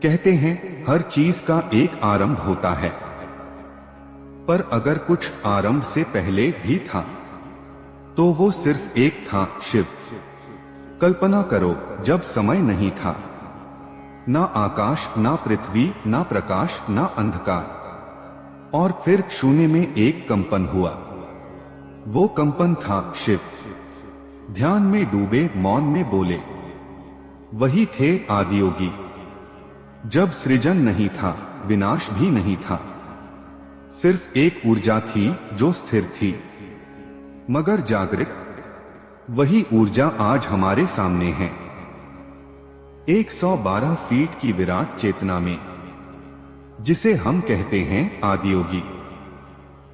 कहते हैं हर चीज का एक आरंभ होता है, पर अगर कुछ आरंभ से पहले भी था तो वो सिर्फ एक था, शिव। कल्पना करो, जब समय नहीं था, ना आकाश, ना पृथ्वी, ना प्रकाश, ना अंधकार, और फिर शून्य में एक कंपन हुआ। वो कंपन था शिव। ध्यान में डूबे, मौन में बोले, वही थे आदियोगी। जब सृजन नहीं था, विनाश भी नहीं था, सिर्फ एक ऊर्जा थी जो स्थिर थी मगर जागृत। वही ऊर्जा आज हमारे सामने है, 112 फीट की विराट चेतना में, जिसे हम कहते हैं आदियोगी।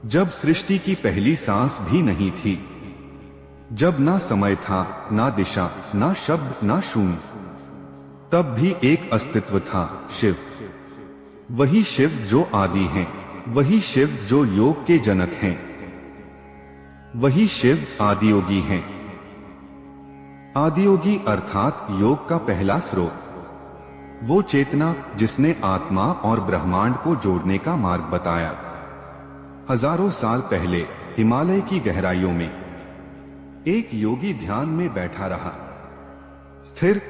जब सृष्टि की पहली सांस भी नहीं थी, जब ना समय था, ना दिशा, ना शब्द, ना शून्य, तब भी एक अस्तित्व था, शिव। वही शिव जो आदि हैं, वही शिव जो योग के जनक हैं, वही शिव आदियोगी हैं। आदियोगी अर्थात योग का पहला स्रोत, वो चेतना जिसने आत्मा और ब्रह्मांड को जोड़ने का मार्ग बताया। हजारों साल पहले हिमालय की गहराइयों में एक योगी ध्यान में बैठा रहा, स्थिर,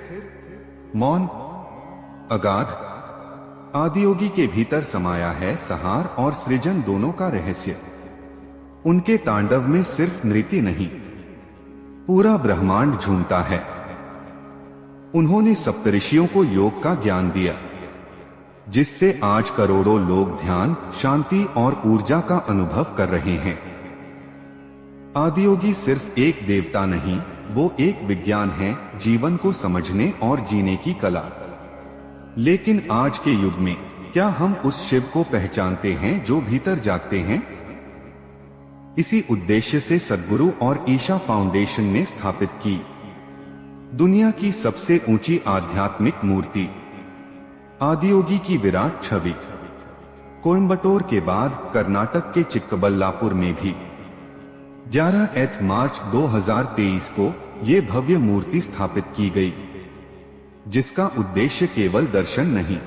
मौन, अगाध। आदियोगी के भीतर समाया है संहार और सृजन दोनों का रहस्य। उनके तांडव में सिर्फ नृत्य नहीं, पूरा ब्रह्मांड झूमता है। उन्होंने सप्तऋषियों को योग का ज्ञान दिया, जिससे आज करोड़ों लोग ध्यान, शांति और ऊर्जा का अनुभव कर रहे हैं। आदियोगी सिर्फ एक देवता नहीं, वो एक विज्ञान है, जीवन को समझने और जीने की कला। लेकिन आज के युग में क्या हम उस शिव को पहचानते हैं जो भीतर जागते हैं? इसी उद्देश्य से सद्गुरु और ईशा फाउंडेशन ने स्थापित की दुनिया की सबसे ऊंची आध्यात्मिक मूर्ति, आदियोगी की विराट छवि। कोयंबटूर के बाद कर्नाटक के चिक्कबल्लापुर में भी 11 मार्च 2023 को ये भव्य मूर्ति स्थापित की गई, जिसका उद्देश्य केवल दर्शन नहीं,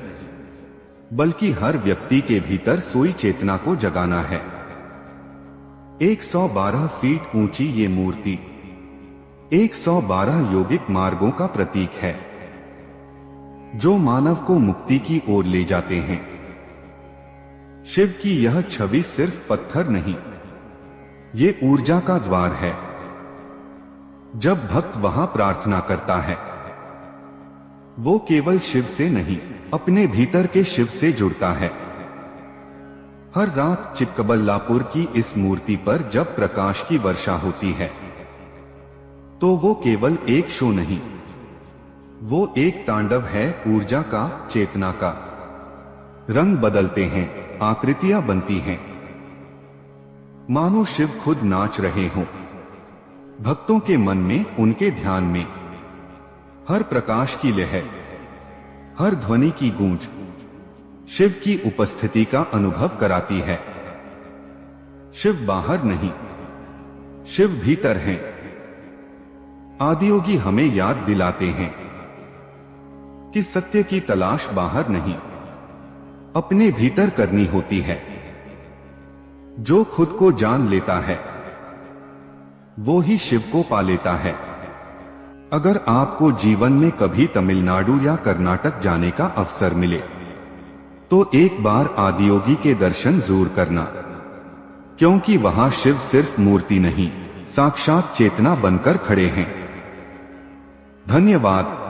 बल्कि हर व्यक्ति के भीतर सोई चेतना को जगाना है। 112 फीट ऊंची ये मूर्ति 112 योगिक मार्गों का प्रतीक है, जो मानव को मुक्ति की ओर ले जाते हैं। शिव की यह छवि सिर्फ पत्थर नहीं, ये ऊर्जा का द्वार है। जब भक्त वहां प्रार्थना करता है, वो केवल शिव से नहीं, अपने भीतर के शिव से जुड़ता है। हर रात चिक्कबल्लापुर की इस मूर्ति पर जब प्रकाश की वर्षा होती है, तो वो केवल एक शो नहीं, वो एक तांडव है ऊर्जा का, चेतना का। रंग बदलते हैं, आकृतियां बनती हैं, मानो शिव खुद नाच रहे हों। भक्तों के मन में, उनके ध्यान में हर प्रकाश की लहर, हर ध्वनि की गूंज शिव की उपस्थिति का अनुभव कराती है। शिव बाहर नहीं, शिव भीतर हैं। आदियोगी हमें याद दिलाते हैं कि सत्य की तलाश बाहर नहीं, अपने भीतर करनी होती है। जो खुद को जान लेता है, वो ही शिव को पा लेता है। अगर आपको जीवन में कभी तमिलनाडु या कर्नाटक जाने का अवसर मिले, तो एक बार आदियोगी के दर्शन जरूर करना, क्योंकि वहां शिव सिर्फ मूर्ति नहीं, साक्षात चेतना बनकर खड़े हैं। धन्यवाद।